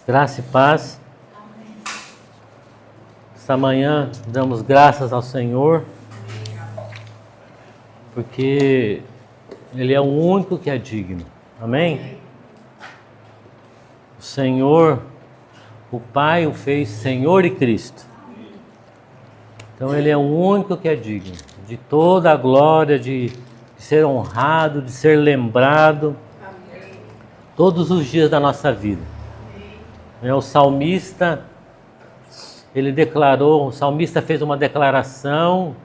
Graça e paz. Esta manhã damos graças ao Senhor, porque Ele é o único que é digno. Amém? O Senhor, o Pai o fez Senhor e Cristo. Então Ele é o único que é digno de toda a glória, de ser honrado, de ser lembrado todos os dias da nossa vida. O salmista, ele declarou, o salmista fez uma declaração: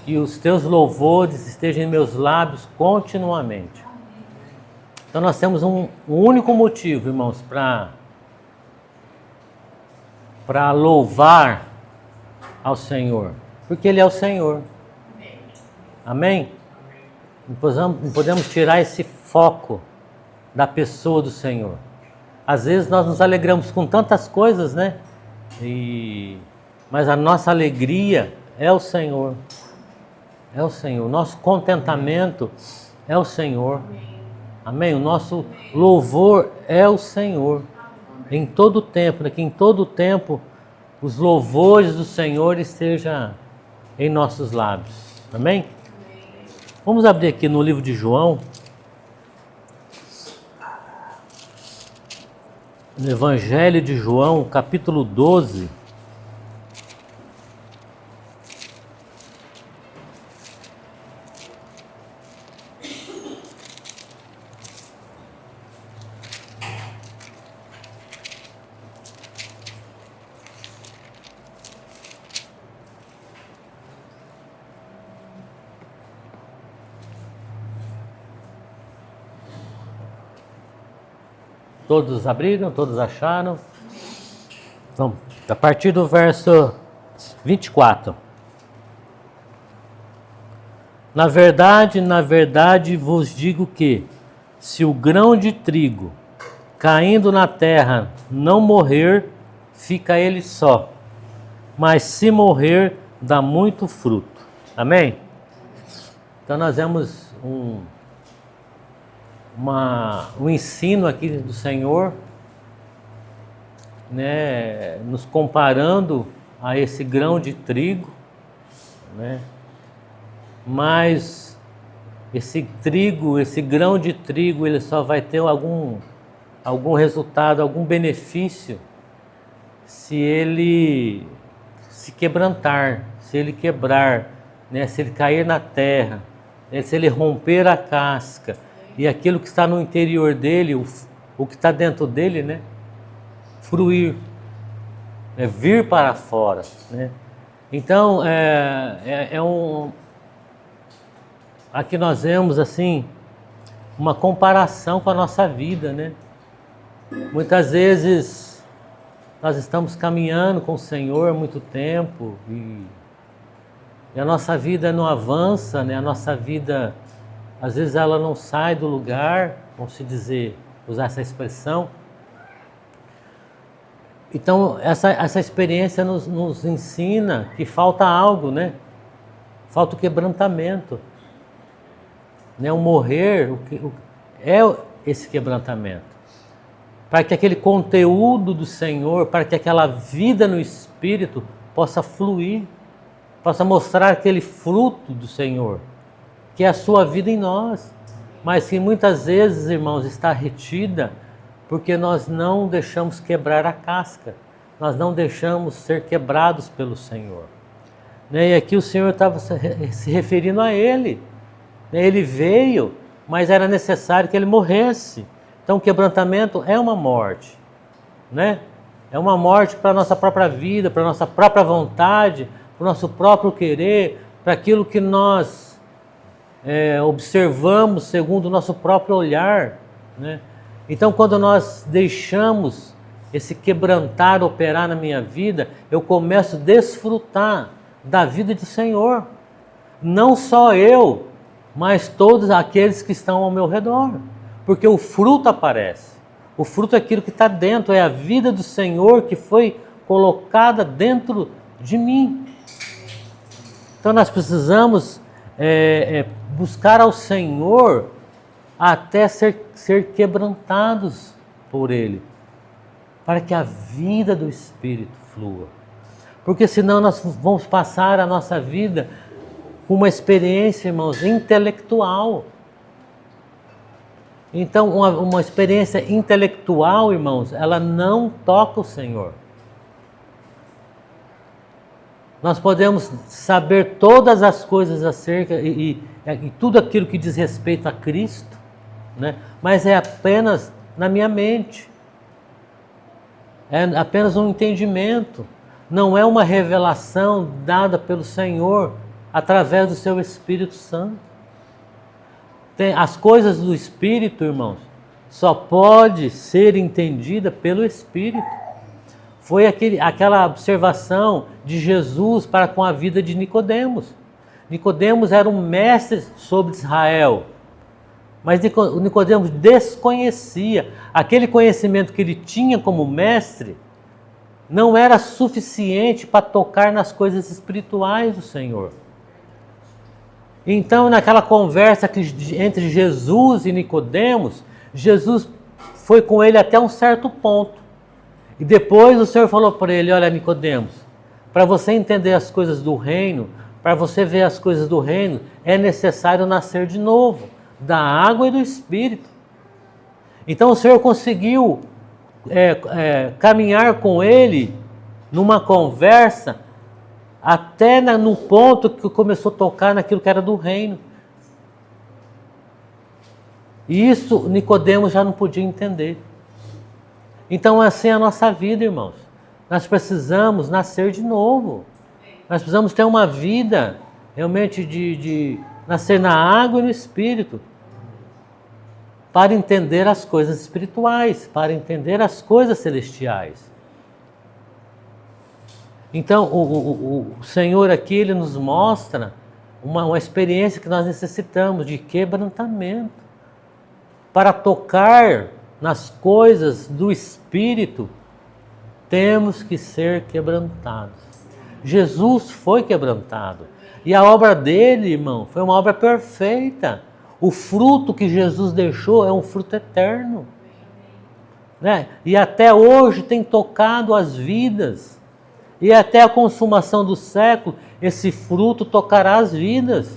que os teus louvores estejam em meus lábios continuamente. Então nós temos um único motivo, irmãos, para louvar ao Senhor, porque Ele é o Senhor. Amém? Não podemos tirar esse foco da pessoa do Senhor. Às vezes nós nos alegramos com tantas coisas, né? Mas a nossa alegria é o Senhor. É o Senhor. Nosso contentamento é o Senhor. Amém? O nosso louvor é o Senhor. Em todo tempo, né? Que em todo tempo os louvores do Senhor estejam em nossos lábios. Amém? Vamos abrir aqui no livro de João. No Evangelho de João, capítulo 12. Todos abriram? Todos acharam? Então, a partir do verso 24. Na verdade vos digo que, se o grão de trigo caindo na terra não morrer, fica ele só. Mas se morrer, dá muito fruto. Amém? Então nós vemos um ensino aqui do Senhor, né, nos comparando a esse grão de trigo, né? Mas esse grão de trigo, ele só vai ter algum resultado, algum benefício se ele se quebrantar, se ele quebrar, né, se ele cair na terra, né, se ele romper a casca. E aquilo que está no interior dele, o que está dentro dele, né? Fruir, né? Vir para fora, né? Então, aqui nós vemos assim uma comparação com a nossa vida, né? Muitas vezes nós estamos caminhando com o Senhor há muito tempo e a nossa vida não avança, né? A nossa vida, às vezes ela não sai do lugar, vamos se dizer, usar essa expressão. Então essa experiência nos ensina que falta algo, né? Falta o quebrantamento, né? O morrer é esse quebrantamento. Para que aquele conteúdo do Senhor, para que aquela vida no Espírito possa fluir, possa mostrar aquele fruto do Senhor, que é a sua vida em nós, mas que muitas vezes, irmãos, está retida porque nós não deixamos quebrar a casca, nós não deixamos ser quebrados pelo Senhor. E aqui o Senhor estava se referindo a Ele. Ele veio, mas era necessário que Ele morresse. Então o quebrantamento é uma morte, né? É uma morte para a nossa própria vida, para a nossa própria vontade, para o nosso próprio querer, para aquilo que nós observamos segundo o nosso próprio olhar, né? Então, quando nós deixamos esse quebrantar operar na minha vida, eu começo a desfrutar da vida do Senhor. Não só eu, mas todos aqueles que estão ao meu redor. Porque o fruto aparece. O fruto é aquilo que está dentro, é a vida do Senhor que foi colocada dentro de mim. Então nós precisamos buscar ao Senhor até ser quebrantados por Ele. para que a vida do Espírito flua. Porque senão nós vamos passar a nossa vida com uma experiência, irmãos, intelectual. Então, uma experiência intelectual, irmãos, ela não toca o Senhor. Nós podemos saber todas as coisas acerca e tudo aquilo que diz respeito a Cristo, né? Mas é apenas na minha mente. É apenas um entendimento. Não é uma revelação dada pelo Senhor através do seu Espírito Santo. As coisas do Espírito, irmãos, só pode ser entendida pelo Espírito. Foi aquela observação de Jesus para com a vida de Nicodemos. Nicodemos era um mestre sobre Israel, mas Nicodemos desconhecia. Aquele conhecimento que ele tinha como mestre não era suficiente para tocar nas coisas espirituais do Senhor. Então, naquela conversa entre Jesus e Nicodemos, Jesus foi com ele até um certo ponto. E depois o Senhor falou para ele: olha, Nicodemos, para você entender as coisas do reino, para você ver as coisas do reino, é necessário nascer de novo, da água e do Espírito. Então o Senhor conseguiu caminhar com ele numa conversa até no ponto que começou a tocar naquilo que era do reino. E isso Nicodemos já não podia entender. Então assim é a nossa vida, irmãos. Nós precisamos nascer de novo. Nós precisamos ter uma vida realmente de nascer na água e no Espírito, para entender as coisas espirituais, para entender as coisas celestiais. Então o Senhor aqui, Ele nos mostra uma experiência que nós necessitamos de quebrantamento, para tocar nas coisas do Espírito. Temos que ser quebrantados. Jesus foi quebrantado. E a obra dele, irmão, foi uma obra perfeita. O fruto que Jesus deixou é um fruto eterno, né? E até hoje tem tocado as vidas. E até a consumação do século, esse fruto tocará as vidas.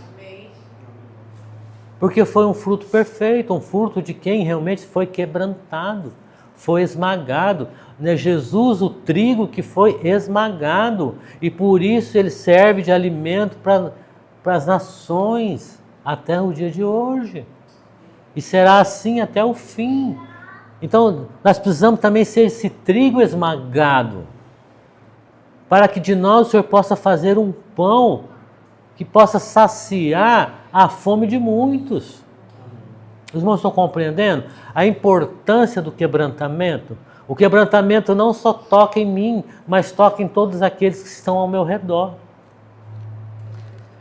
Porque foi um fruto perfeito, um fruto de quem realmente foi quebrantado, foi esmagado. Né? Jesus, o trigo que foi esmagado, e por isso ele serve de alimento para as nações até o dia de hoje. E será assim até o fim. Então nós precisamos também ser esse trigo esmagado, para que de nós o Senhor possa fazer um pão que possa saciar a fome de muitos. Os irmãos estão compreendendo a importância do quebrantamento? O quebrantamento não só toca em mim, mas toca em todos aqueles que estão ao meu redor.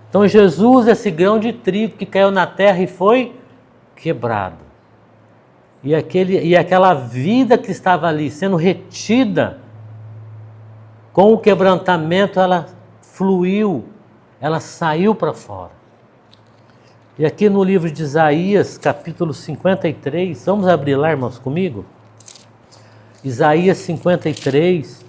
Então Jesus, esse grão de trigo que caiu na terra e foi quebrado. E aquela vida que estava ali sendo retida, com o quebrantamento ela fluiu, ela saiu para fora. E aqui no livro de Isaías, capítulo 53, vamos abrir lá, irmãos, comigo? Isaías 53.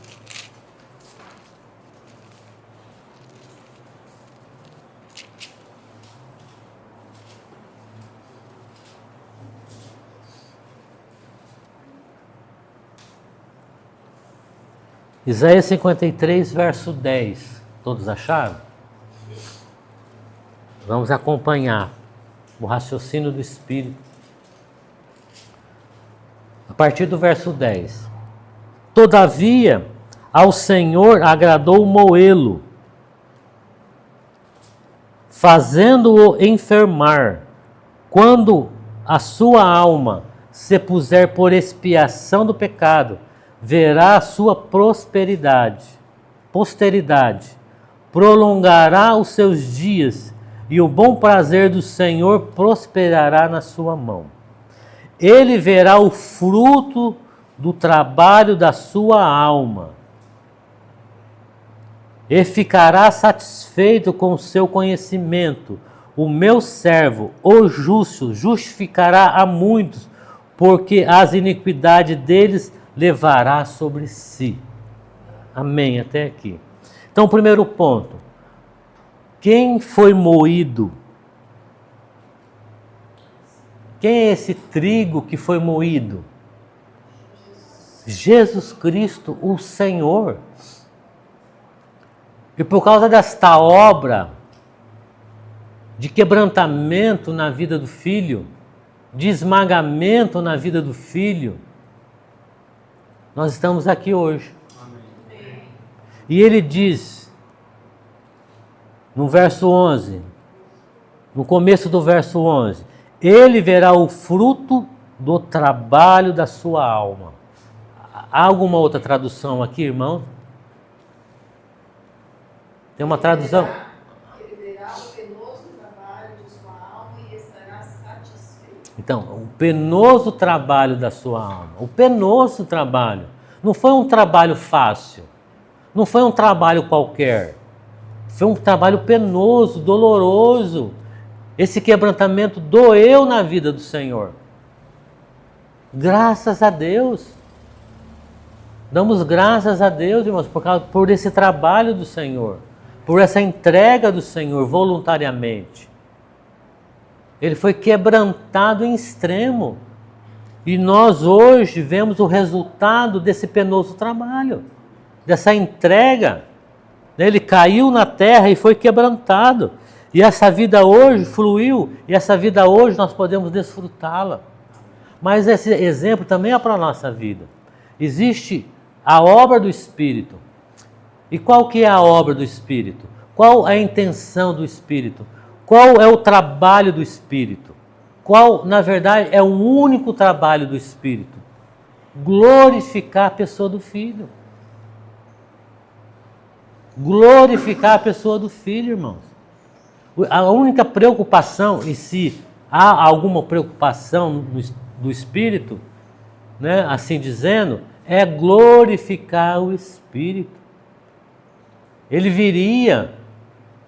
Isaías 53, verso 10. Todos acharam? Vamos acompanhar o raciocínio do Espírito. A partir do verso 10. Todavia, ao Senhor agradou moê-lo, fazendo-o enfermar, quando a sua alma se puser por expiação do pecado, verá a sua posteridade, prolongará os seus dias, e o bom prazer do Senhor prosperará na sua mão. Ele verá o fruto do trabalho da sua alma, e ficará satisfeito com o seu conhecimento. O meu servo, o justo, justificará a muitos, porque as iniquidades deles levará sobre si. Amém, até aqui. Então, o primeiro ponto. Quem foi moído? Quem é esse trigo que foi moído? Jesus Cristo, o Senhor. E por causa desta obra de quebrantamento na vida do Filho, de esmagamento na vida do Filho, nós estamos aqui hoje. Amém. E ele diz, no verso 11, no começo do verso 11, ele verá o fruto do trabalho da sua alma. Há alguma outra tradução aqui, irmão? Tem uma tradução? Ele verá o penoso trabalho de sua alma e estará satisfeito. Então, o penoso trabalho da sua alma. O penoso trabalho. Não foi um trabalho fácil. Não foi um trabalho qualquer. Foi um trabalho penoso, doloroso. Esse quebrantamento doeu na vida do Senhor. Graças a Deus. Damos graças a Deus, irmãos, por esse trabalho do Senhor. Por essa entrega do Senhor voluntariamente. Ele foi quebrantado em extremo. E nós hoje vemos o resultado desse penoso trabalho. Dessa entrega. Ele caiu na terra e foi quebrantado. E essa vida hoje fluiu. E essa vida hoje nós podemos desfrutá-la. Mas esse exemplo também é para a nossa vida. Existe a obra do Espírito. E qual que é a obra do Espírito? Qual é a intenção do Espírito? Qual é o trabalho do Espírito? Qual, na verdade, é o único trabalho do Espírito? Glorificar a pessoa do Filho. Glorificar a pessoa do Filho, irmãos. A única preocupação, e se há alguma preocupação do Espírito, né, assim dizendo, é glorificar o Espírito. Ele viria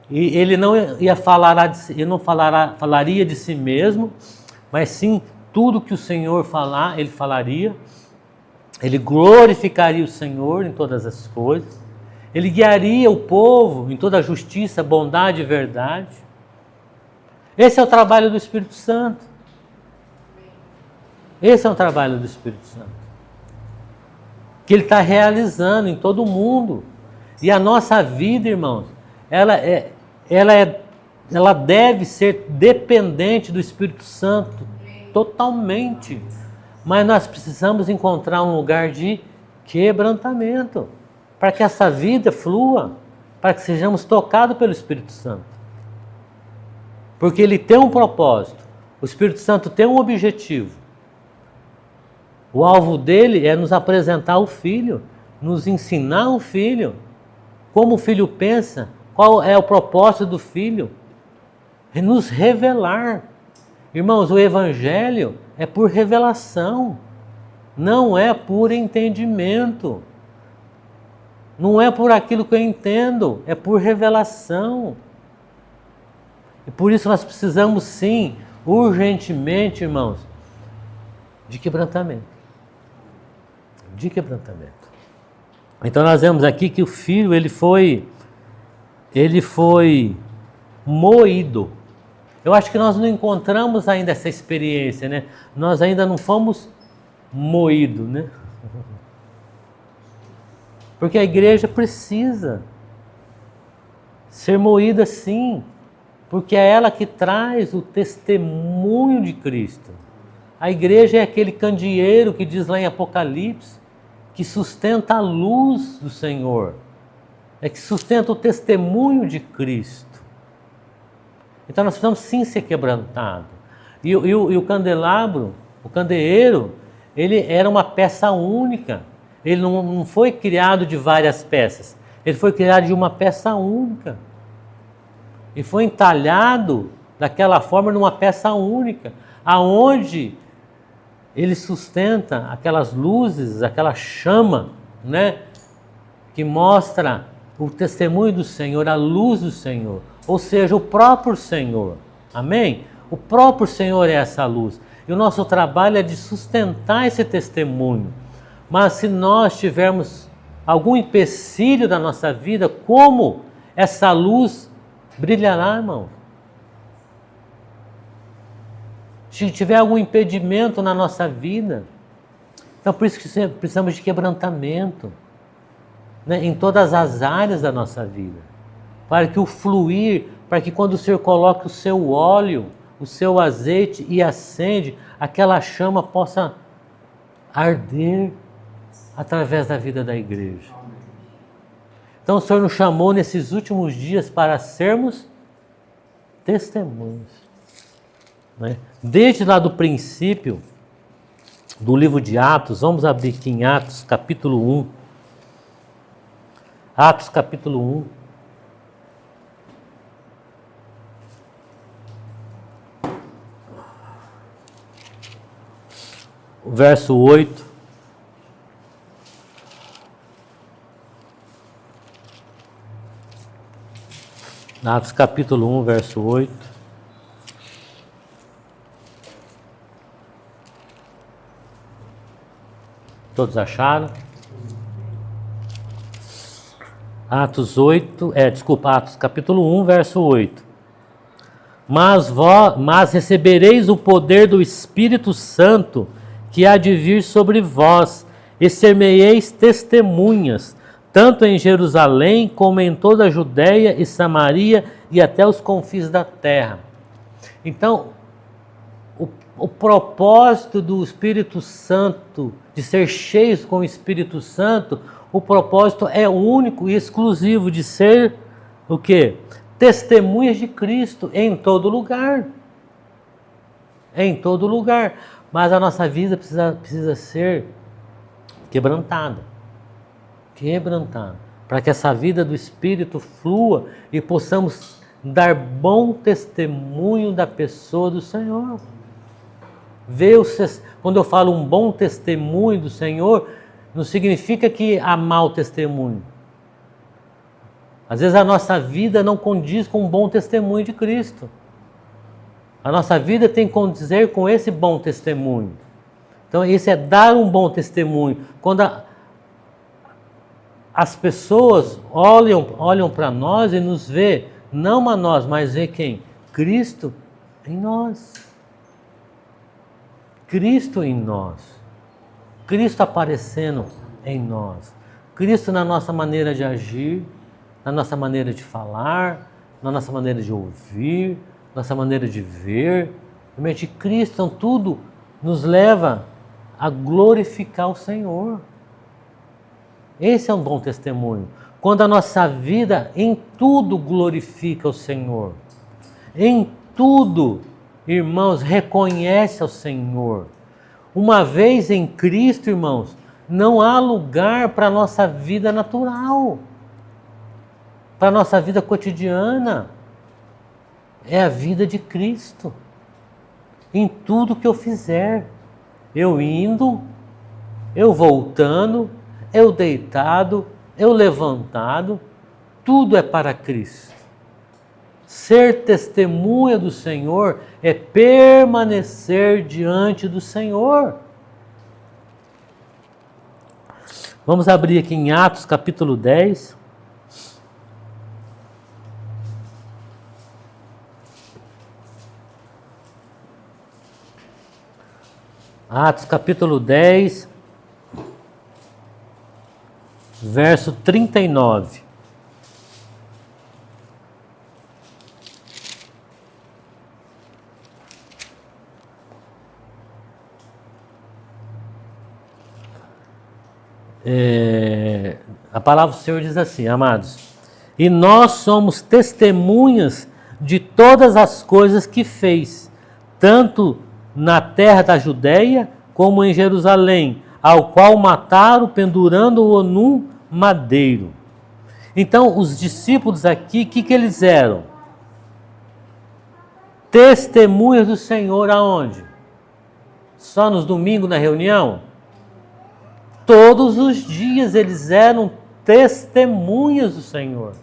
e ele não ia falar, ele não falaria de si mesmo, mas sim tudo que o Senhor falar, ele falaria. Ele glorificaria o Senhor em todas as coisas. Ele guiaria o povo em toda a justiça, bondade e verdade. Esse é o trabalho do Espírito Santo. Esse é o trabalho do Espírito Santo. Que ele está realizando em todo o mundo. E a nossa vida, irmãos, ela deve ser dependente do Espírito Santo, totalmente. Mas nós precisamos encontrar um lugar de quebrantamento, para que essa vida flua, para que sejamos tocados pelo Espírito Santo. Porque ele tem um propósito, o Espírito Santo tem um objetivo. O alvo dele é nos apresentar o Filho, nos ensinar o Filho, como o Filho pensa, qual é o propósito do Filho, é nos revelar. Irmãos, o Evangelho é por revelação, não é por entendimento, não é por aquilo que eu entendo, é por revelação. E por isso nós precisamos sim, urgentemente, irmãos, de quebrantamento. De quebrantamento. Então nós vemos aqui que o Filho, ele foi moído. Eu acho que nós não encontramos ainda essa experiência, né? Nós ainda não fomos moídos, né? Porque a igreja precisa ser moída sim, porque é ela que traz o testemunho de Cristo. A igreja é aquele candeeiro que diz lá em Apocalipse, que sustenta a luz do Senhor, é que sustenta o testemunho de Cristo. Então nós precisamos sim ser quebrantados. E o candelabro, o candeeiro, ele era uma peça única. Ele não foi criado de várias peças. Ele foi criado de uma peça única. E foi entalhado daquela forma numa peça única, aonde ele sustenta aquelas luzes, aquela chama, né, que mostra o testemunho do Senhor, a luz do Senhor, ou seja, o próprio Senhor. Amém? O próprio Senhor é essa luz. E o nosso trabalho é de sustentar esse testemunho. Mas se nós tivermos algum empecilho na nossa vida, como essa luz brilhará, irmão? Se tiver algum impedimento na nossa vida, então por isso que precisamos de quebrantamento, né, em todas as áreas da nossa vida, para que o fluir, para que quando o Senhor coloque o seu óleo, o seu azeite e acende, aquela chama possa arder através da vida da igreja. Então o Senhor nos chamou nesses últimos dias para sermos testemunhos, né? Desde lá do princípio do livro de Atos, vamos abrir aqui em Atos capítulo 1. Atos capítulo 1. O verso 8. Atos capítulo 1, verso 8. Todos acharam? Atos capítulo 1, verso 8. Mas recebereis o poder do Espírito Santo, que há de vir sobre vós, e ser-me-eis testemunhas, tanto em Jerusalém, como em toda a Judéia e Samaria, e até os confins da terra. Então, o propósito do Espírito Santo, de ser cheios com o Espírito Santo, o propósito é único e exclusivo de ser o quê? Testemunhas de Cristo em todo lugar. Em todo lugar. Mas a nossa vida precisa ser quebrantada. Quebrantada. Para que essa vida do Espírito flua e possamos dar bom testemunho da pessoa do Senhor. Quando eu falo um bom testemunho do Senhor, não significa que há mau testemunho. Às vezes a nossa vida não condiz com um bom testemunho de Cristo. A nossa vida tem que condizer com esse bom testemunho. Então isso é dar um bom testemunho. Quando as pessoas olham para nós e nos vê, não a nós, mas vê quem? Cristo em nós. Cristo em nós, Cristo aparecendo em nós, Cristo na nossa maneira de agir, na nossa maneira de falar, na nossa maneira de ouvir, nossa maneira de ver. Realmente Cristo, então, tudo nos leva a glorificar o Senhor. Esse é um bom testemunho. Quando a nossa vida em tudo glorifica o Senhor, em tudo, irmãos, reconhece ao Senhor. Uma vez em Cristo, irmãos, não há lugar para a nossa vida natural, para a nossa vida cotidiana. É a vida de Cristo. Em tudo que eu fizer, eu indo, eu voltando, eu deitado, eu levantado, tudo é para Cristo. Ser testemunha do Senhor é permanecer diante do Senhor. Vamos abrir aqui em Atos capítulo 10. Atos capítulo 10, verso 39. A palavra do Senhor diz assim, amados: e nós somos testemunhas de todas as coisas que fez, tanto na terra da Judéia como em Jerusalém, ao qual mataram pendurando-o num madeiro. Então os discípulos aqui, o que eles eram? Testemunhas do Senhor aonde? Só nos domingos na reunião? Todos os dias eles eram testemunhas do Senhor.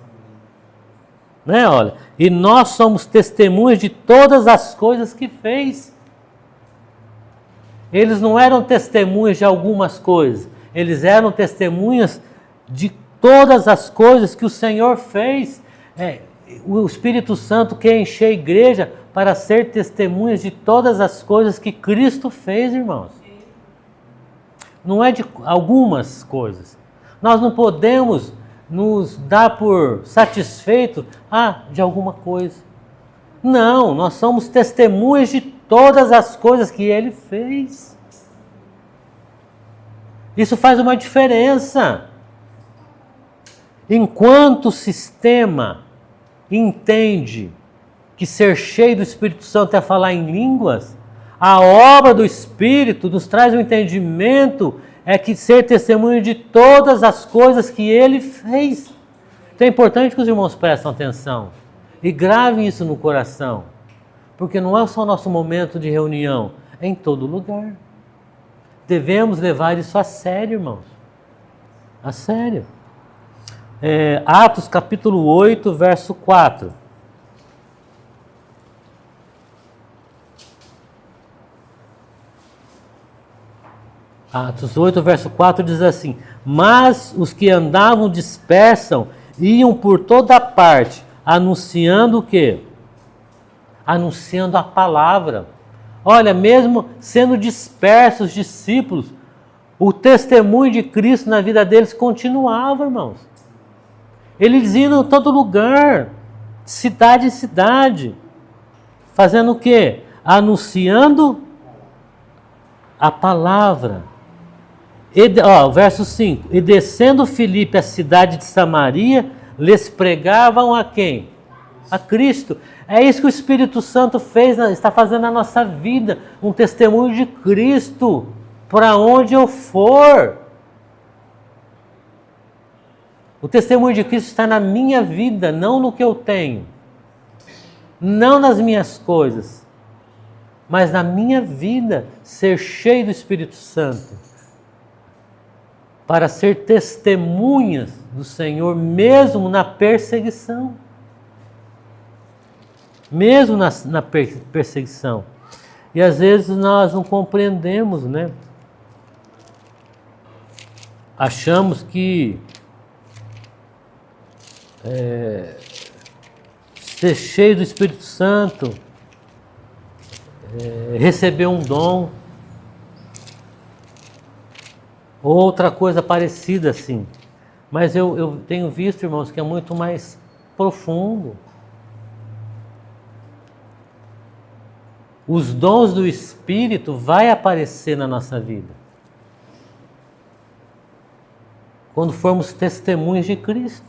Né? Olha, e nós somos testemunhas de todas as coisas que fez. Eles não eram testemunhas de algumas coisas, eles eram testemunhas de todas as coisas que o Senhor fez. O Espírito Santo quer encher a igreja para ser testemunhas de todas as coisas que Cristo fez, irmãos. Não é de algumas coisas. Nós não podemos nos dar por satisfeito de alguma coisa. Não, nós somos testemunhas de todas as coisas que Ele fez. Isso faz uma diferença. Enquanto o sistema entende que ser cheio do Espírito Santo é falar em línguas, a obra do Espírito nos traz um entendimento, é que ser testemunho de todas as coisas que Ele fez. Então é importante que os irmãos prestem atenção e gravem isso no coração, porque não é só o nosso momento de reunião, é em todo lugar. Devemos levar isso a sério, irmãos. A sério. Atos capítulo 8, verso 4. Atos 8, verso 4 diz assim: mas os que andavam dispersam, iam por toda parte, anunciando o quê? Anunciando a palavra. Olha, mesmo sendo dispersos os discípulos, o testemunho de Cristo na vida deles continuava, irmãos. Eles iam em todo lugar, cidade em cidade, fazendo o quê? Anunciando a palavra. Verso 5. E descendo Filipe à cidade de Samaria, lhes pregavam a quem? A Cristo. É isso que o Espírito Santo fez, está fazendo na nossa vida, um testemunho de Cristo, para onde eu for. O testemunho de Cristo está na minha vida, não no que eu tenho, não nas minhas coisas, mas na minha vida, ser cheio do Espírito Santo, para ser testemunhas do Senhor, mesmo na perseguição. Mesmo na perseguição. E às vezes nós não compreendemos, né? Achamos que ser cheio do Espírito Santo, receber um dom, ou outra coisa parecida assim. Mas eu tenho visto, irmãos, que é muito mais profundo. Os dons do Espírito vai aparecer na nossa vida quando formos testemunhas de Cristo,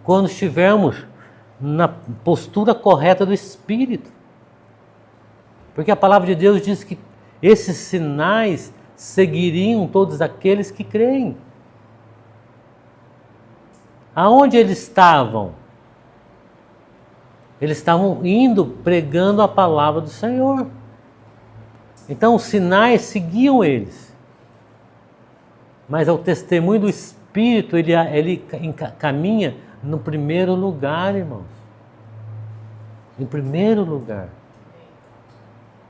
quando estivermos na postura correta do Espírito, porque a palavra de Deus diz que esses sinais seguiriam todos aqueles que creem. Aonde eles estavam? Eles estavam indo pregando a palavra do Senhor. Então os sinais seguiam eles. Mas o testemunho do Espírito, ele caminha no primeiro lugar, irmãos. Em primeiro lugar.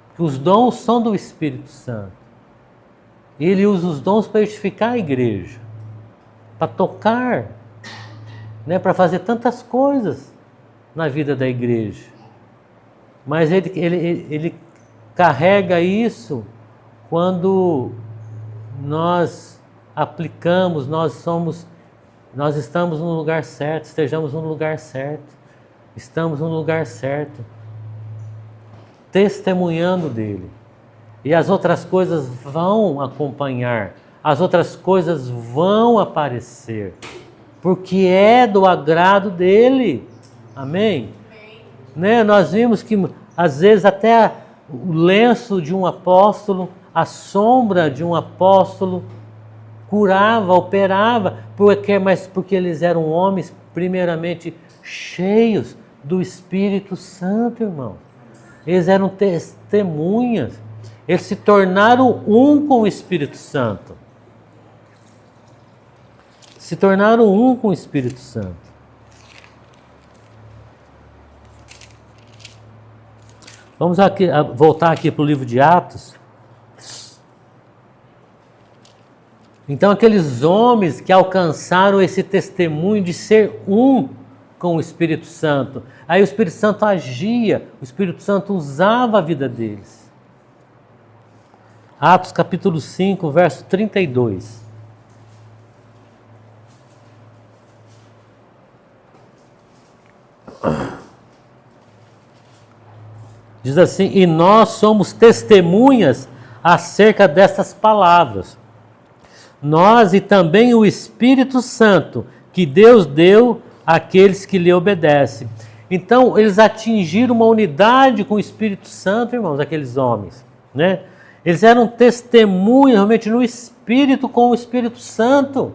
Porque os dons são do Espírito Santo. Ele usa os dons para edificar a igreja. Para tocar. Né, para fazer tantas coisas na vida da igreja. Mas ele carrega isso quando nós aplicamos, nós estamos no lugar certo, estejamos no lugar certo, estamos no lugar certo, testemunhando dele. E as outras coisas vão acompanhar, as outras coisas vão aparecer, porque é do agrado dele. Amém? Né? Nós vimos que às vezes até o lenço de um apóstolo, a sombra de um apóstolo curava, operava, porque eles eram homens primeiramente cheios do Espírito Santo, irmão. Eles eram testemunhas, eles se tornaram um com o Espírito Santo. Se tornaram um com o Espírito Santo. Vamos voltar aqui para o livro de Atos. Então aqueles homens que alcançaram esse testemunho de ser um com o Espírito Santo, aí o Espírito Santo agia, o Espírito Santo usava a vida deles. Atos capítulo 5, verso 32. Diz assim: e nós somos testemunhas acerca dessas palavras. Nós e também o Espírito Santo, que Deus deu àqueles que lhe obedecem. Então, eles atingiram uma unidade com o Espírito Santo, irmãos, aqueles homens, né? Eles eram testemunhas realmente no Espírito com o Espírito Santo.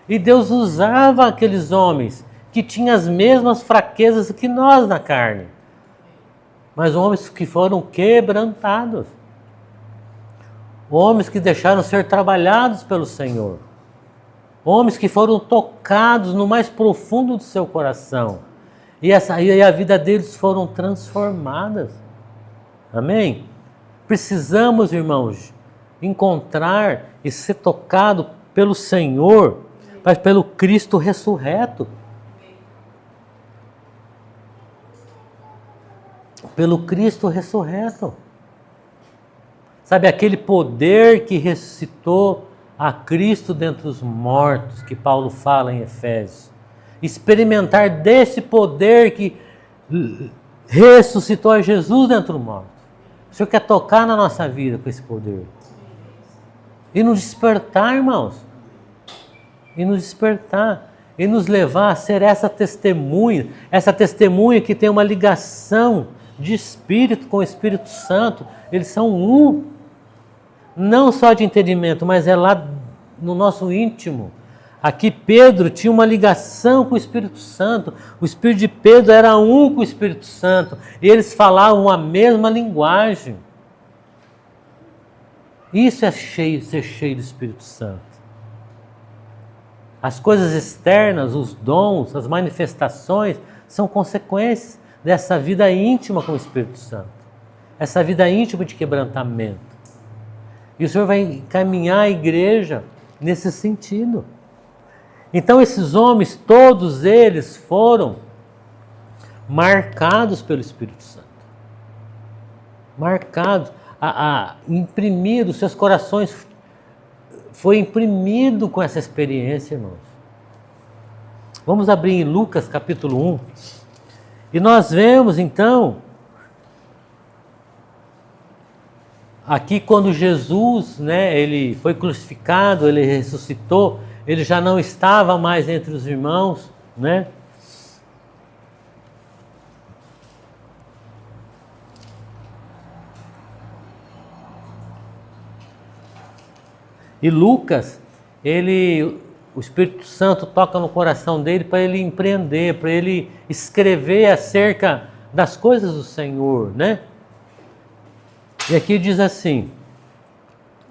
E Deus usava aqueles homens que tinham as mesmas fraquezas que nós na carne, mas homens que foram quebrantados. Homens que deixaram ser trabalhados pelo Senhor. Homens que foram tocados no mais profundo do seu coração. E a vida deles foram transformadas. Amém? Precisamos, irmãos, encontrar e ser tocado pelo Senhor, mas pelo Cristo ressurreto. Pelo Cristo ressurreto. Sabe, aquele poder que ressuscitou a Cristo dentre os mortos, que Paulo fala em Efésios. Experimentar desse poder que ressuscitou a Jesus dentre os mortos. O Senhor quer tocar na nossa vida com esse poder. E nos despertar, irmãos. E nos despertar. E nos levar a ser essa testemunha que tem uma ligação de Espírito com o Espírito Santo. Eles são um. Não só de entendimento, mas é lá no nosso íntimo. Aqui Pedro tinha uma ligação com o Espírito Santo. O Espírito de Pedro era um com o Espírito Santo. E eles falavam a mesma linguagem. Isso é ser cheio do Espírito Santo. As coisas externas, os dons, as manifestações, são consequências dessa vida íntima com o Espírito Santo. Essa vida íntima de quebrantamento. E o Senhor vai encaminhar a igreja nesse sentido. Então esses homens, todos eles foram marcados pelo Espírito Santo. Marcados, imprimidos, seus corações foi imprimido com essa experiência, irmãos. Vamos abrir em Lucas capítulo 1. E nós vemos então, aqui quando Jesus, né, ele foi crucificado, ele ressuscitou, ele já não estava mais entre os irmãos, né? E Lucas, o Espírito Santo toca no coração dele para ele empreender, para ele escrever acerca das coisas do Senhor, né? E aqui diz assim,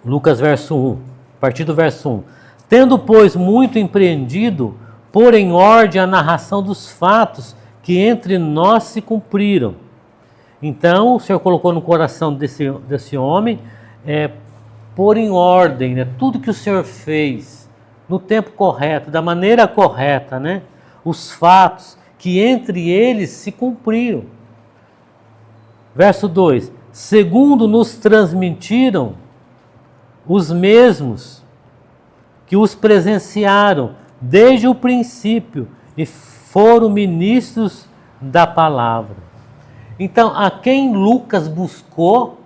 Lucas verso 1, a partir do verso 1. Tendo, pois, muito empreendido, pôr em ordem a narração dos fatos que entre nós se cumpriram. Então, o Senhor colocou no coração desse homem, pôr em ordem, né, tudo que o Senhor fez, no tempo correto, da maneira correta, né, os fatos que entre eles se cumpriram. Verso 2. Segundo nos transmitiram os mesmos que os presenciaram desde o princípio e foram ministros da palavra. Então, a quem Lucas buscou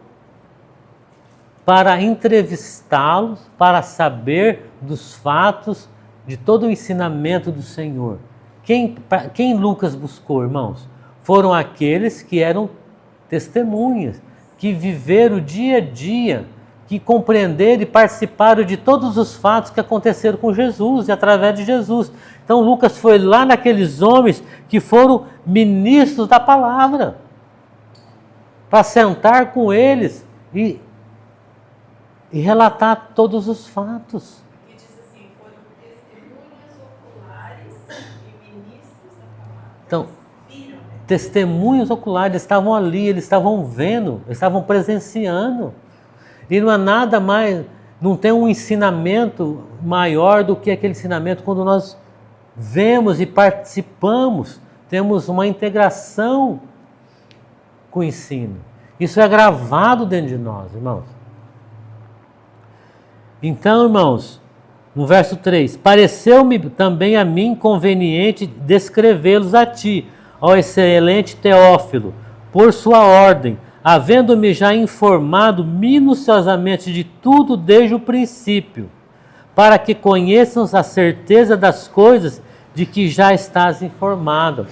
para entrevistá-los, para saber dos fatos, de todo o ensinamento do Senhor. Quem Lucas buscou, irmãos? Foram aqueles que eram testemunhas, que viveram o dia a dia, que compreenderam e participaram de todos os fatos que aconteceram com Jesus e através de Jesus. Então Lucas foi lá naqueles homens que foram ministros da palavra, para sentar com eles e relatar todos os fatos. E diz assim, foram testemunhas oculares e ministros da palavra. Então, Viram, né? testemunhos oculares, eles estavam ali, eles estavam vendo, eles estavam presenciando. E não há nada mais não tem um ensinamento maior do que aquele ensinamento quando nós vemos e participamos, temos uma integração com o ensino. Isso é gravado dentro de nós, irmãos. Então, irmãos, no verso 3, pareceu-me também a mim conveniente descrevê-los a ti, ó excelente Teófilo, por sua ordem, havendo-me já informado minuciosamente de tudo desde o princípio, para que conheçam a certeza das coisas de que já estás informado.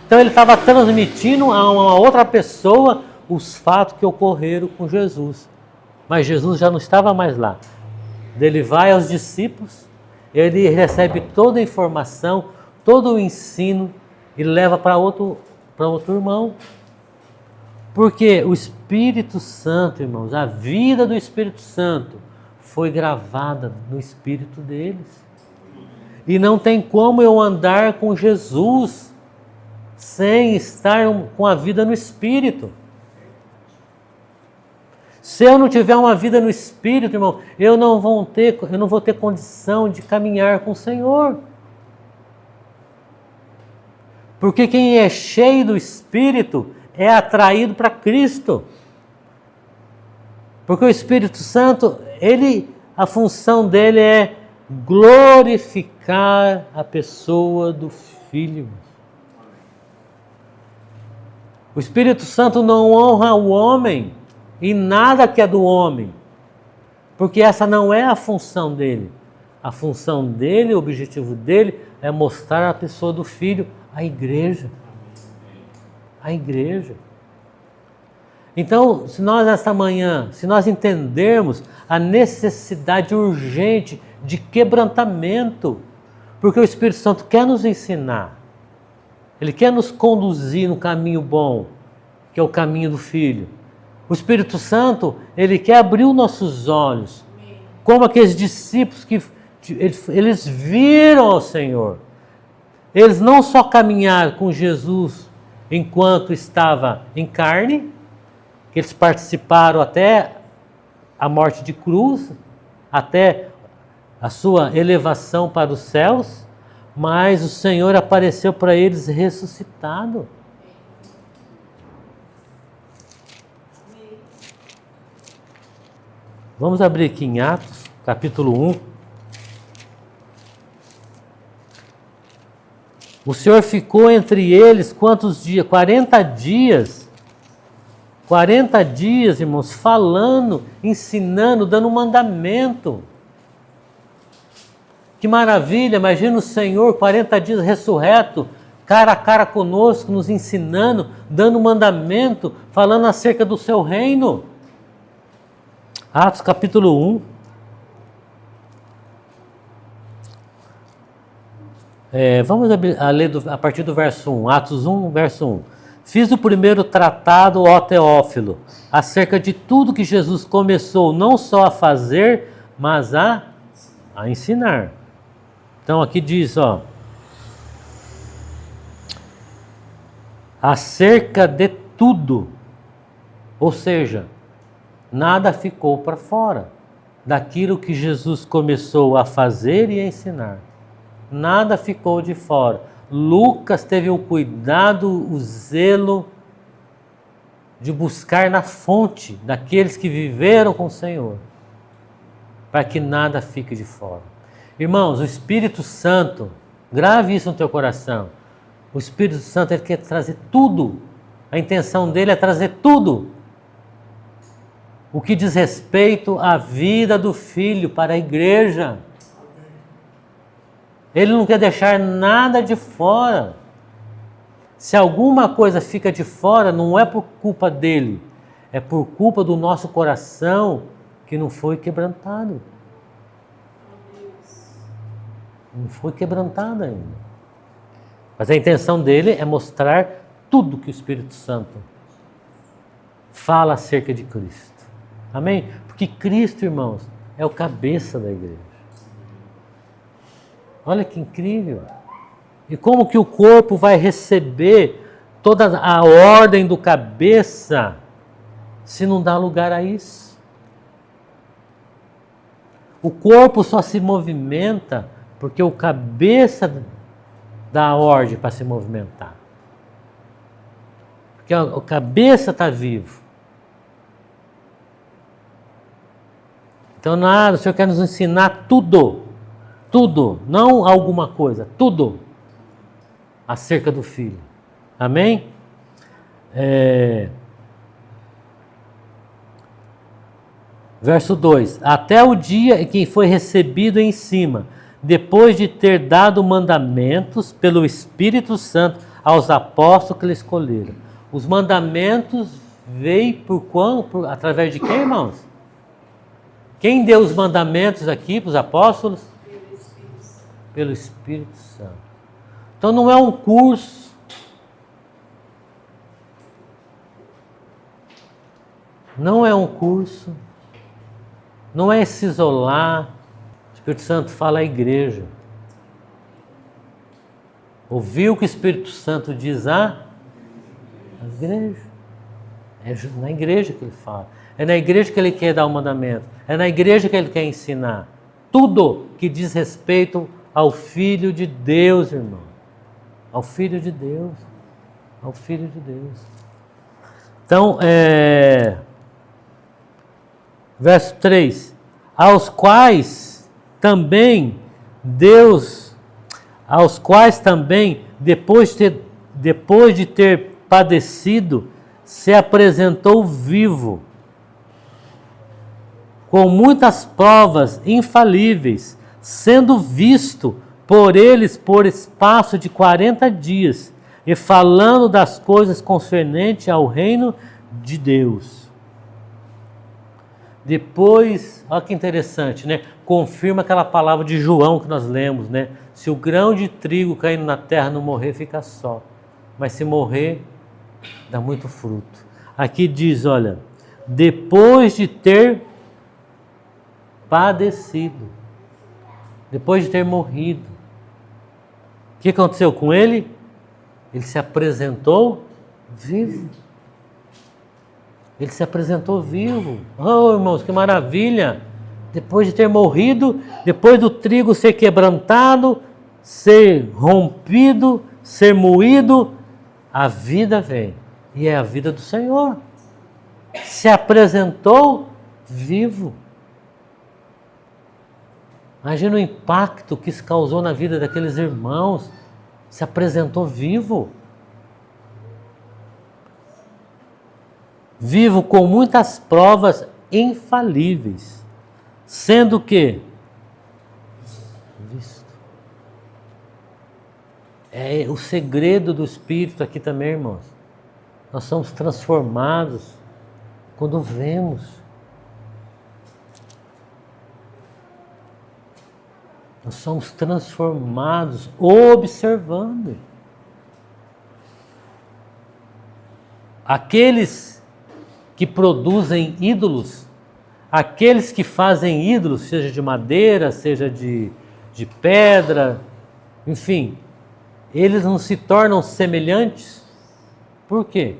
Então ele estava transmitindo a uma outra pessoa os fatos que ocorreram com Jesus. Mas Jesus já não estava mais lá. Ele vai aos discípulos, ele recebe toda a informação, todo o ensino e leva para outro irmão. Porque o Espírito Santo, irmãos, a vida do Espírito Santo foi gravada no espírito deles. E não tem como eu andar com Jesus sem estar com a vida no Espírito. Se eu não tiver uma vida no Espírito, irmão, eu não vou ter condição de caminhar com o Senhor. Porque quem é cheio do Espírito é atraído para Cristo. Porque o Espírito Santo, a função dele é glorificar a pessoa do Filho. O Espírito Santo não honra o homem e nada que é do homem, porque essa não é a função dele. A função dele, o objetivo dele é mostrar a pessoa do Filho, a igreja. A igreja. Então, se nós esta manhã, se nós entendermos a necessidade urgente de quebrantamento, porque o Espírito Santo quer nos ensinar, ele quer nos conduzir no caminho bom, que é o caminho do Filho. O Espírito Santo, ele quer abrir os nossos olhos, como aqueles discípulos que eles viram ao Senhor. Eles não só caminharam com Jesus enquanto estava em carne, que eles participaram até a morte de cruz, até a sua elevação para os céus, mas o Senhor apareceu para eles ressuscitado. Vamos abrir aqui em Atos, capítulo 1. O Senhor ficou entre eles quantos dias? 40 dias. 40 dias, irmãos, falando, ensinando, dando mandamento. Que maravilha, imagina o Senhor 40 dias ressurreto, cara a cara conosco, nos ensinando, dando mandamento, falando acerca do seu reino. Atos capítulo 1. Vamos a ler a partir do verso 1. Atos 1, verso 1. Fiz o primeiro tratado, ó Teófilo, acerca de tudo que Jesus começou não só a fazer, mas a ensinar. Então aqui diz, acerca de tudo, ou seja, nada ficou para fora daquilo que Jesus começou a fazer e a ensinar. Nada ficou de fora. Lucas teve o cuidado, o zelo de buscar na fonte daqueles que viveram com o Senhor, para que nada fique de fora. Irmãos, o Espírito Santo, grave isso no teu coração. O Espírito Santo, ele quer trazer tudo. A intenção dele é trazer tudo o que diz respeito à vida do Filho para a igreja. Ele não quer deixar nada de fora. Se alguma coisa fica de fora, não é por culpa dele, é por culpa do nosso coração que não foi quebrantado. Não foi quebrantado ainda. Mas a intenção dele é mostrar tudo que o Espírito Santo fala acerca de Cristo. Amém? Porque Cristo, irmãos, é o cabeça da igreja. Olha que incrível. E como que o corpo vai receber toda a ordem do cabeça se não dá lugar a isso? O corpo só se movimenta porque o cabeça dá a ordem para se movimentar. Porque o cabeça está vivo. Então nada, o Senhor quer nos ensinar tudo. Tudo, não alguma coisa, tudo acerca do Filho. Amém? Verso 2: até o dia em que foi recebido em cima, depois de ter dado mandamentos pelo Espírito Santo aos apóstolos que ele escolheram. Os mandamentos veio através de quem, irmãos? Quem deu os mandamentos aqui para os apóstolos? Pelo Espírito Santo. Pelo Espírito Santo. Então não é um curso. Não é um curso. Não é se isolar. O Espírito Santo fala à igreja. Ouviu o que o Espírito Santo diz à igreja? É na igreja que ele fala. É na igreja que ele quer dar o mandamento. É na igreja que ele quer ensinar. Tudo que diz respeito ao Filho de Deus, irmão. Ao Filho de Deus. Ao Filho de Deus. Então, verso 3. Aos quais também, depois de ter padecido, se apresentou vivo, com muitas provas infalíveis, sendo visto por eles por espaço de 40 dias, e falando das coisas concernentes ao reino de Deus. Depois, olha que interessante, né? Confirma aquela palavra de João que nós lemos, né? Se o grão de trigo caindo na terra não morrer, fica só. Mas se morrer, dá muito fruto. Aqui diz, olha, depois de ter padecido, depois de ter morrido, o que aconteceu com ele? Ele se apresentou vivo. Ele se apresentou vivo. Oh, irmãos, que maravilha! Depois de ter morrido, depois do trigo ser quebrantado, ser rompido, ser moído, a vida vem. E é a vida do Senhor. Se apresentou vivo. Imagina o impacto que isso causou na vida daqueles irmãos. Se apresentou vivo. Vivo com muitas provas infalíveis. Sendo que visto. É o segredo do Espírito aqui também, irmãos. Nós somos transformados quando vemos. Nós somos transformados observando. Aqueles que produzem ídolos, aqueles que fazem ídolos, seja de madeira, seja de pedra, enfim, eles não se tornam semelhantes. Por quê?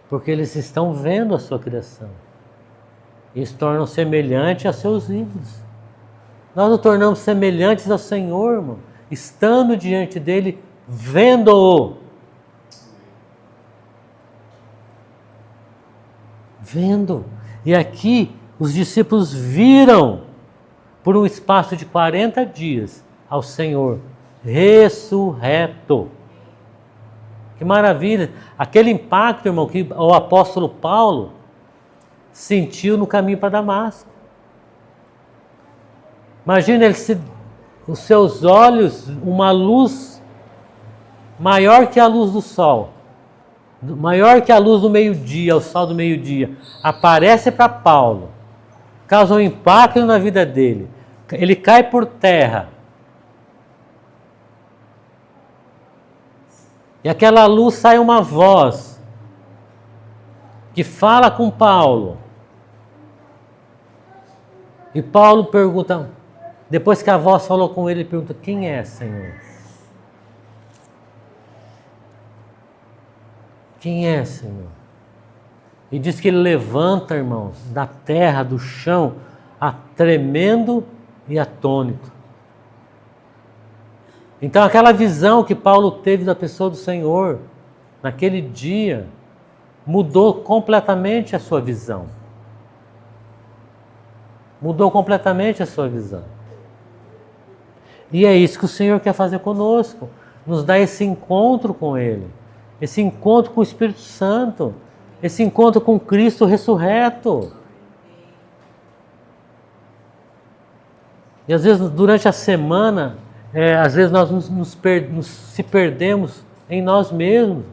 Porque eles estão vendo a sua criação. Eles se tornam semelhantes a seus ídolos. Nós nos tornamos semelhantes ao Senhor, irmão, estando diante dele, vendo-o. Vendo. E aqui os discípulos viram por um espaço de 40 dias ao Senhor ressurreto. Que maravilha! Aquele impacto, irmão, que o apóstolo Paulo sentiu no caminho para Damasco. Imagina os seus olhos, uma luz maior que a luz do sol, maior que a luz do meio-dia, o sol do meio-dia, aparece para Paulo, causa um impacto na vida dele. Ele cai por terra. E aquela luz sai uma voz que fala com Paulo. E Paulo pergunta, depois que a voz falou com ele, ele pergunta, quem é, Senhor? Quem é, Senhor? E diz que ele levanta, irmãos, da terra, do chão, a tremendo e atônito. Então aquela visão que Paulo teve da pessoa do Senhor, naquele dia, mudou completamente a sua visão. Mudou completamente a sua visão. E é isso que o Senhor quer fazer conosco. Nos dar esse encontro com Ele. Esse encontro com o Espírito Santo. Esse encontro com Cristo ressurreto. E às vezes durante a semana, às vezes nós se perdemos em nós mesmos.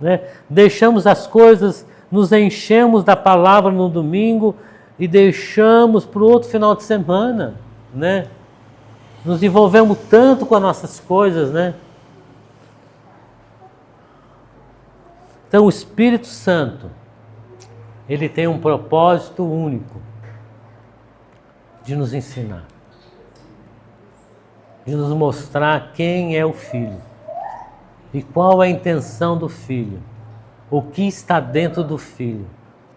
Né? Deixamos as coisas, nos enchemos da palavra no domingo e deixamos para o outro final de semana, né? Nos envolvemos tanto com as nossas coisas, né? Então o Espírito Santo, ele tem um propósito único de nos ensinar, de nos mostrar quem é o Filho e qual é a intenção do Filho, o que está dentro do Filho,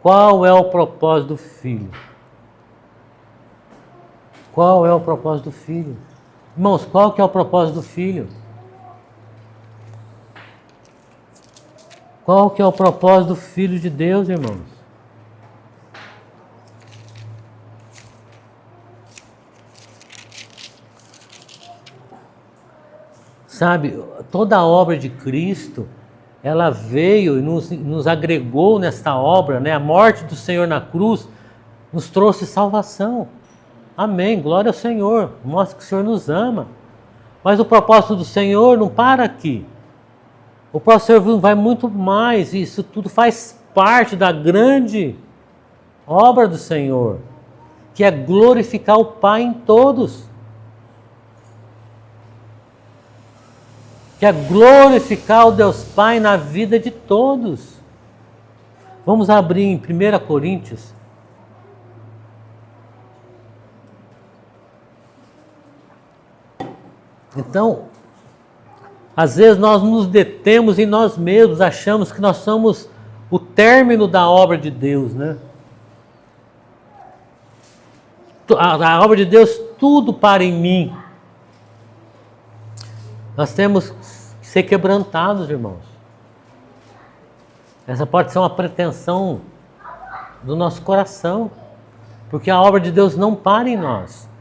qual é o propósito do Filho. Qual é o propósito do Filho? Irmãos, qual que é o propósito do Filho? Qual que é o propósito do Filho de Deus, irmãos? Sabe, toda a obra de Cristo, ela veio e nos agregou nesta obra, né? A morte do Senhor na cruz nos trouxe salvação. Amém, glória ao Senhor, mostra que o Senhor nos ama. Mas o propósito do Senhor não para aqui. O propósito do Senhor vai muito mais, e isso tudo faz parte da grande obra do Senhor, que é glorificar o Pai em todos. Que é glorificar o Deus Pai na vida de todos. Vamos abrir em 1 Coríntios. Então, às vezes nós nos detemos em nós mesmos, achamos que nós somos o término da obra de Deus, né? A obra de Deus, tudo para em mim. Nós temos que ser quebrantados, irmãos. Essa pode ser uma pretensão do nosso coração, porque a obra de Deus não para em nós.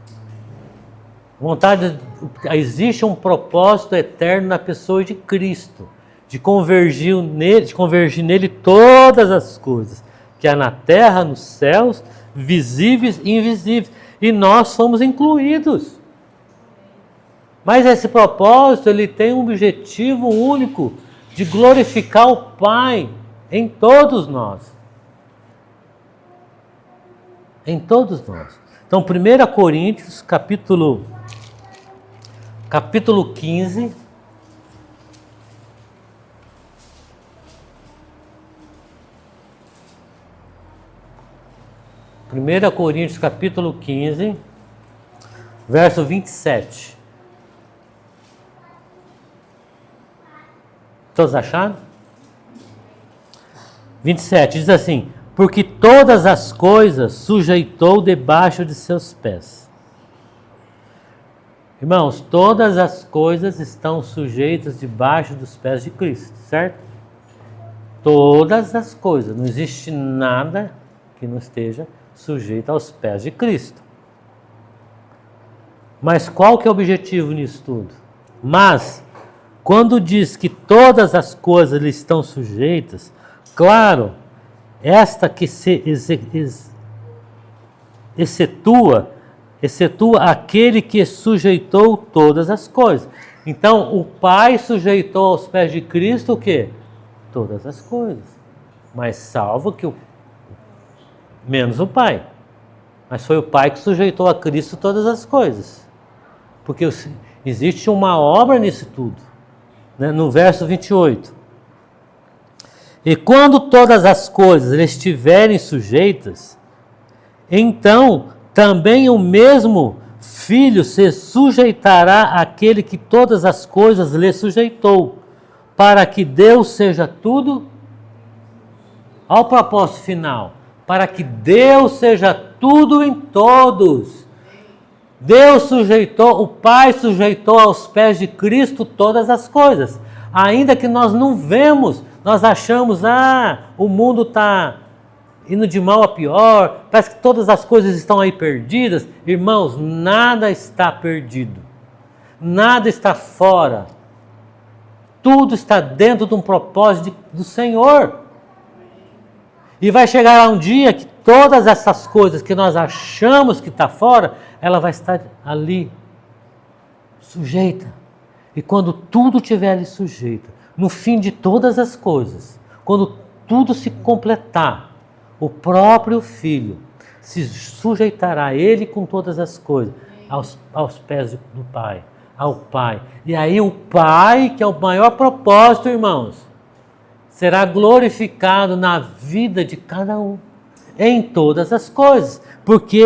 Existe um propósito eterno na pessoa de Cristo, de convergir nele todas as coisas, que há na terra, nos céus, visíveis e invisíveis. E nós fomos incluídos. Mas esse propósito, ele tem um objetivo único, de glorificar o Pai em todos nós. Em todos nós. Então, 1 Coríntios, capítulo 15. Primeira Coríntios, capítulo 15, verso 27. Todos acharam? 27, diz assim: porque todas as coisas sujeitou debaixo de seus pés. Irmãos, todas as coisas estão sujeitas debaixo dos pés de Cristo, certo? Todas as coisas, não existe nada que não esteja sujeito aos pés de Cristo. Mas qual que é o objetivo nisso tudo? Mas, quando diz que todas as coisas lhe estão sujeitas, claro, esta que se excetua aquele que sujeitou todas as coisas. Então, o Pai sujeitou aos pés de Cristo o quê? Todas as coisas. Mas salvo que menos o Pai. Mas foi o Pai que sujeitou a Cristo todas as coisas. Porque existe uma obra nisso tudo. Né? No verso 28. E quando todas as coisas lhe estiverem sujeitas, então também o mesmo Filho se sujeitará àquele que todas as coisas lhe sujeitou, para que Deus seja tudo. Ao propósito final, para que Deus seja tudo em todos. Deus sujeitou, o Pai sujeitou aos pés de Cristo todas as coisas. Ainda que nós não vemos, nós achamos, o mundo está indo de mal a pior, parece que todas as coisas estão aí perdidas. Irmãos, nada está perdido. Nada está fora. Tudo está dentro de um propósito do Senhor. E vai chegar um dia que todas essas coisas que nós achamos que está fora, ela vai estar ali, sujeita. E quando tudo estiver ali sujeito, no fim de todas as coisas, quando tudo se completar, o próprio Filho se sujeitará a Ele com todas as coisas, aos pés do Pai, ao Pai. E aí o Pai, que é o maior propósito, irmãos, será glorificado na vida de cada um, em todas as coisas, porque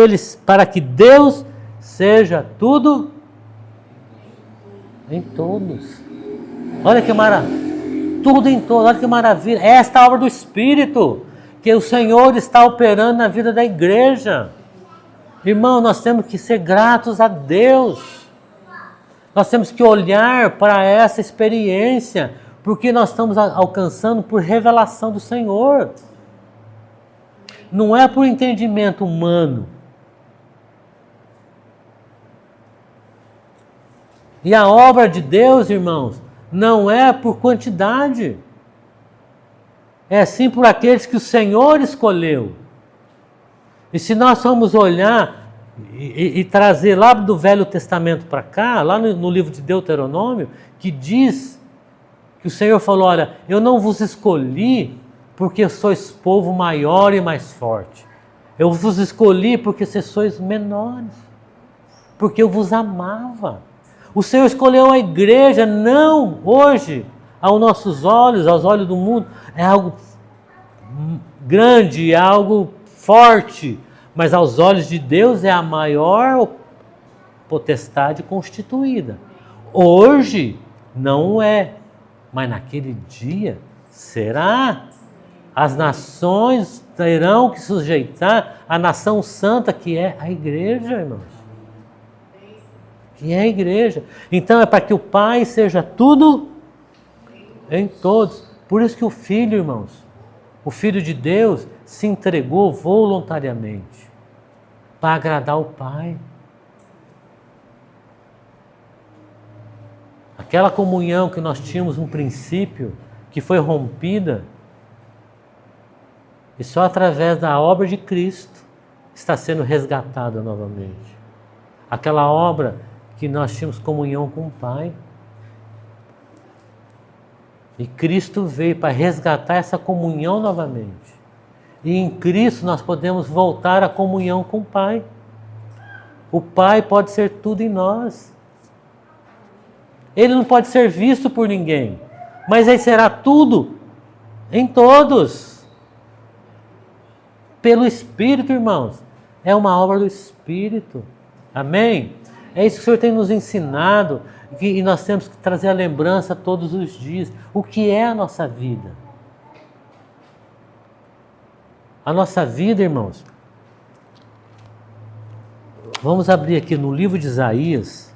para que Deus seja tudo em todos. Olha que maravilha, tudo em todos, olha que maravilha. Esta é a obra do Espírito que o Senhor está operando na vida da igreja. Irmão, nós temos que ser gratos a Deus. Nós temos que olhar para essa experiência, porque nós estamos alcançando por revelação do Senhor. Não é por entendimento humano. E a obra de Deus, irmãos, não é por quantidade. É sim por aqueles que o Senhor escolheu. E se nós formos olhar e trazer lá do Velho Testamento para cá, lá no livro de Deuteronômio, que diz que o Senhor falou, olha, eu não vos escolhi porque sois povo maior e mais forte. Eu vos escolhi porque vocês sois menores. Porque eu vos amava. O Senhor escolheu a igreja, não hoje, aos nossos olhos, aos olhos do mundo, é algo grande, é algo forte, mas aos olhos de Deus é a maior potestade constituída. Hoje não é, mas naquele dia será. As nações terão que sujeitar a nação santa que é a igreja, irmãos. Que é a igreja. Então é para que o Pai seja tudo em todos. Por isso que o Filho, irmãos, o Filho de Deus se entregou voluntariamente para agradar o Pai. Aquela comunhão que nós tínhamos no princípio, que foi rompida, e só através da obra de Cristo está sendo resgatada novamente. Aquela obra que nós tínhamos comunhão com o Pai. E Cristo veio para resgatar essa comunhão novamente. E em Cristo nós podemos voltar à comunhão com o Pai. O Pai pode ser tudo em nós. Ele não pode ser visto por ninguém, mas Ele será tudo em todos. Pelo Espírito, irmãos. É uma obra do Espírito. Amém? É isso que o Senhor tem nos ensinado, e nós temos que trazer a lembrança todos os dias. O que é a nossa vida? A nossa vida, irmãos. Vamos abrir aqui no livro de Isaías.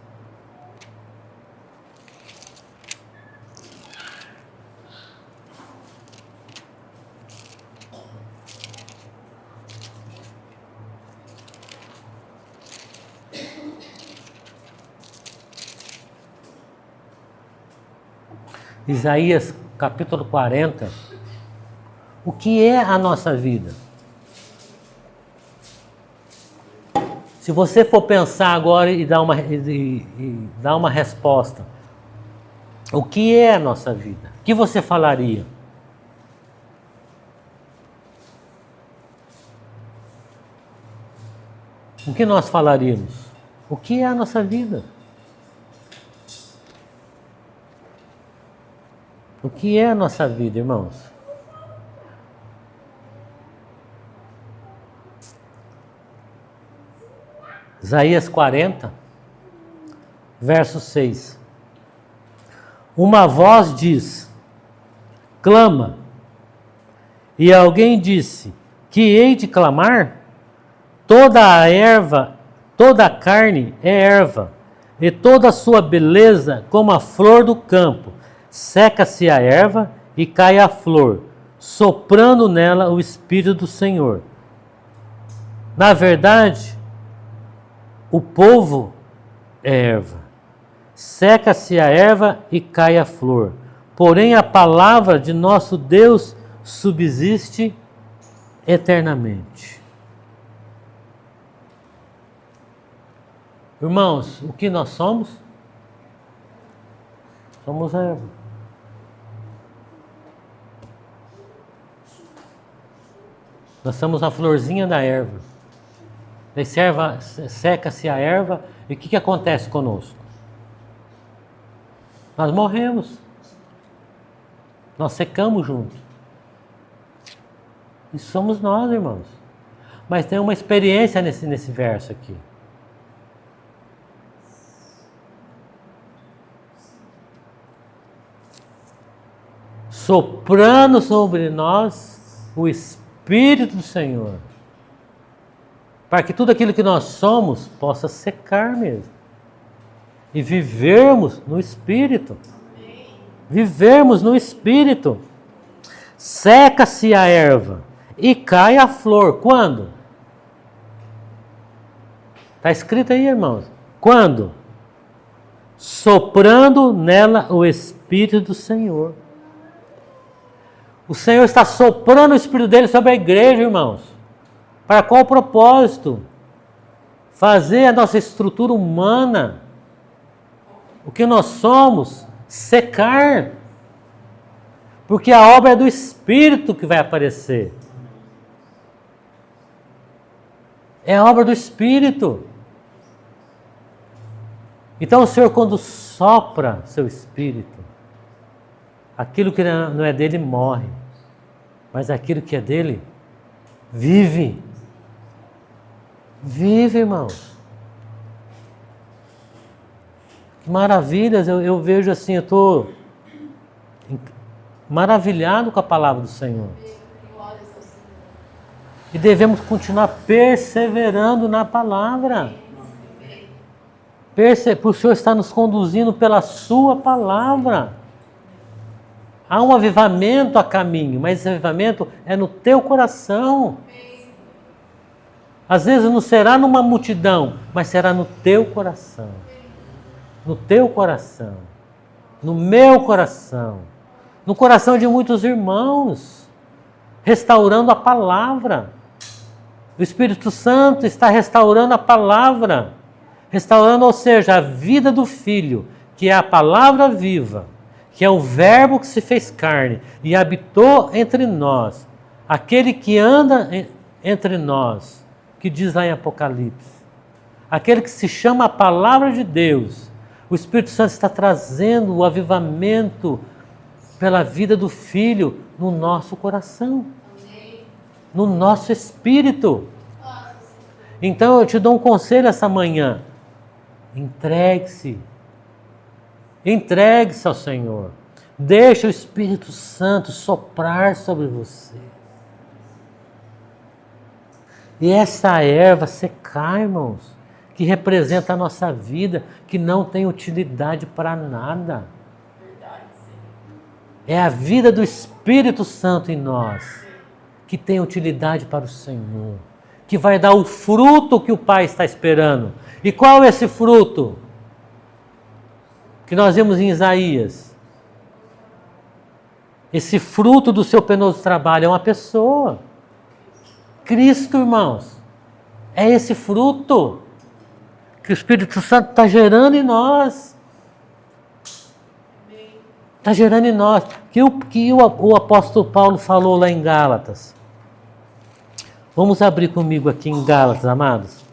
Isaías capítulo 40. O que é a nossa vida? Se você for pensar agora e dar uma resposta, o que é a nossa vida? O que você falaria? O que nós falaríamos? O que é a nossa vida? O que é a nossa vida, irmãos? Isaías 40, verso 6. Uma voz diz, clama. E alguém disse, que hei de clamar? Toda a erva Toda a carne é erva, e toda a sua beleza como a flor do campo. Seca-se a erva e cai a flor, soprando nela o Espírito do Senhor. Na verdade, o povo é erva. Seca-se a erva e cai a flor. Porém, a palavra de nosso Deus subsiste eternamente. Irmãos, o que nós somos? Somos erva. Nós somos a florzinha da erva. Seca-se a erva e o que acontece conosco? Nós morremos. Nós secamos juntos. E somos nós, irmãos. Mas tem uma experiência nesse verso aqui. Soprando sobre nós o Espírito do Senhor. Para que tudo aquilo que nós somos possa secar mesmo. E vivermos no Espírito. Vivermos no Espírito. Seca-se a erva e cai a flor. Quando? Está escrito aí, irmãos. Quando? Soprando nela o Espírito do Senhor. O Senhor está soprando o Espírito dele sobre a igreja, irmãos. Para qual propósito? Fazer a nossa estrutura humana, o que nós somos, secar. Porque a obra é do Espírito que vai aparecer. É a obra do Espírito. Então o Senhor, quando sopra seu Espírito, aquilo que não é dele morre, mas aquilo que é dele vive. Vive, irmãos. Que maravilhas, eu vejo assim, eu estou maravilhado com a palavra do Senhor. E devemos continuar perseverando na palavra. O Senhor está nos conduzindo pela sua palavra. Há um avivamento a caminho, mas esse avivamento é no teu coração. Às vezes não será numa multidão, mas será no teu coração. No teu coração. No meu coração. No coração de muitos irmãos. Restaurando a palavra. O Espírito Santo está restaurando a palavra. Restaurando, ou seja, a vida do Filho, que é a palavra viva, que é o Verbo que se fez carne e habitou entre nós. Aquele que anda entre nós, que diz lá em Apocalipse. Aquele que se chama a palavra de Deus. O Espírito Santo está trazendo o avivamento pela vida do Filho no nosso coração. No nosso espírito. Então eu te dou um conselho essa manhã. Entregue-se. Entregue-se ao Senhor. Deixa o Espírito Santo soprar sobre você. E essa erva secar, irmãos, que representa a nossa vida, que não tem utilidade para nada. É a vida do Espírito Santo em nós, que tem utilidade para o Senhor, que vai dar o fruto que o Pai está esperando. E qual é esse fruto? Que nós vemos em Isaías. Esse fruto do seu penoso trabalho é uma pessoa. Cristo, irmãos. É esse fruto que o Espírito Santo está gerando em nós. Está gerando em nós. Que o apóstolo Paulo falou lá em Gálatas. Vamos abrir comigo aqui em Gálatas, amados.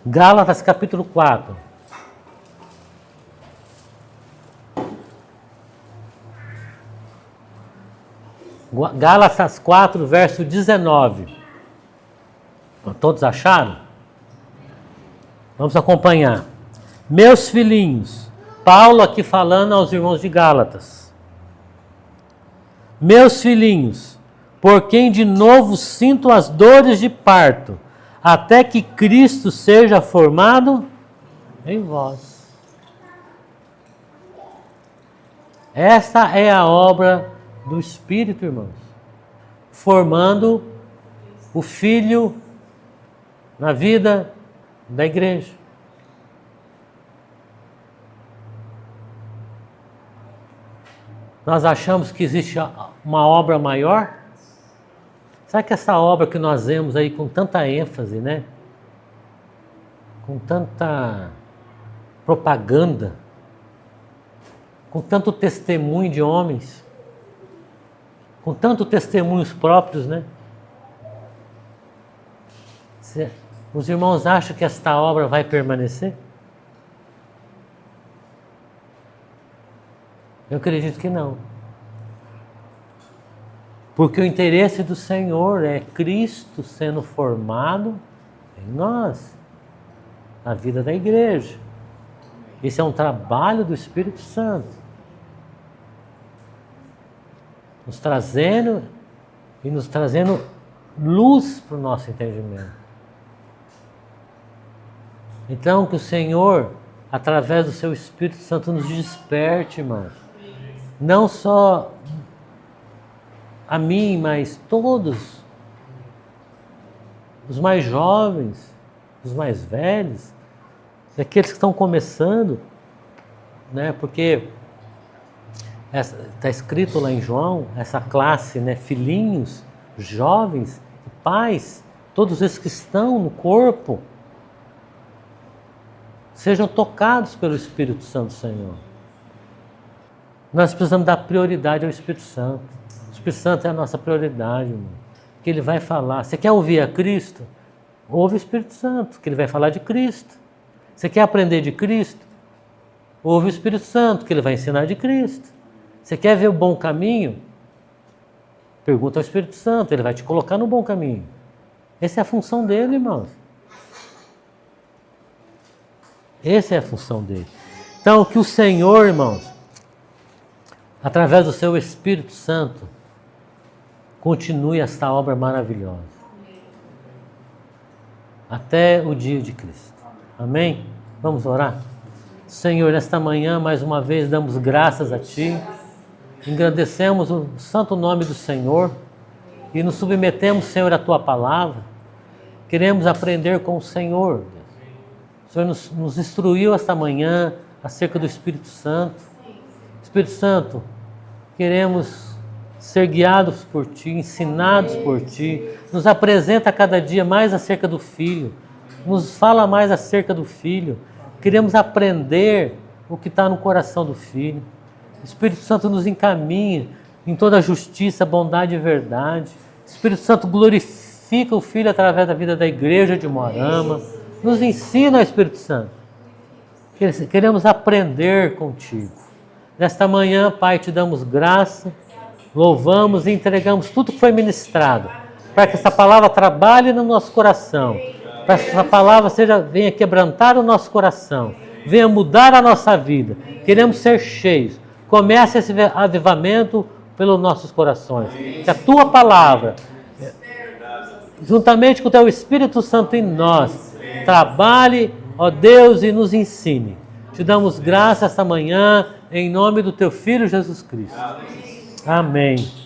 Gálatas capítulo 4. Gálatas 4, verso 19. Todos acharam? Vamos acompanhar. Meus filhinhos, Paulo aqui falando aos irmãos de Gálatas. Meus filhinhos, por quem de novo sinto as dores de parto, até que Cristo seja formado em vós. Esta é a obra do Espírito, irmãos, formando o Filho na vida da igreja. Nós achamos que existe uma obra maior? Será que essa obra que nós vemos aí com tanta ênfase, né? Com tanta propaganda, com tanto testemunho de homens, com tanto testemunhos próprios, né? Os irmãos acham que esta obra vai permanecer? Eu acredito que não. Porque o interesse do Senhor é Cristo sendo formado em nós, na vida da igreja. Esse é um trabalho do Espírito Santo, nos trazendo luz para o nosso entendimento. Então, que o Senhor, através do seu Espírito Santo, nos desperte, irmãos. Não só a mim, mas todos, os mais jovens, os mais velhos, aqueles que estão começando, né? Porque está escrito lá em João, essa classe, né? Filhinhos, jovens, pais, todos esses que estão no corpo, sejam tocados pelo Espírito Santo do Senhor. Nós precisamos dar prioridade ao Espírito Santo. O Espírito Santo é a nossa prioridade, irmão. Que Ele vai falar. Você quer ouvir a Cristo? Ouve o Espírito Santo, que Ele vai falar de Cristo. Você quer aprender de Cristo? Ouve o Espírito Santo, que Ele vai ensinar de Cristo. Você quer ver o bom caminho? Pergunta ao Espírito Santo, Ele vai te colocar no bom caminho. Essa é a função dele, irmãos. Essa é a função dele. Então, que o Senhor, irmãos, através do seu Espírito Santo, continue esta obra maravilhosa. Até o dia de Cristo. Amém? Vamos orar? Senhor, nesta manhã, mais uma vez, damos graças a Ti. Engrandecemos o santo nome do Senhor e nos submetemos, Senhor, à Tua palavra. Queremos aprender com o Senhor. O Senhor nos instruiu esta manhã acerca do Espírito Santo. Espírito Santo, queremos ser guiados por Ti, ensinados por Ti. Nos apresenta cada dia mais acerca do Filho. Nos fala mais acerca do Filho. Queremos aprender o que está no coração do Filho. O Espírito Santo nos encaminha em toda a justiça, bondade e verdade. O Espírito Santo glorifica o Filho através da vida da igreja de Moarama. Nos ensina, Espírito Santo. Queremos aprender contigo. Nesta manhã, Pai, te damos graça, louvamos e entregamos tudo que foi ministrado, para que essa palavra trabalhe no nosso coração, para que essa palavra venha quebrantar o nosso coração, venha mudar a nossa vida. Queremos ser cheios. Comece esse avivamento pelos nossos corações. Que a Tua palavra, juntamente com o Teu Espírito Santo em nós, trabalhe, ó Deus, e nos ensine. Te damos graça esta manhã, em nome do Teu Filho Jesus Cristo. Amém.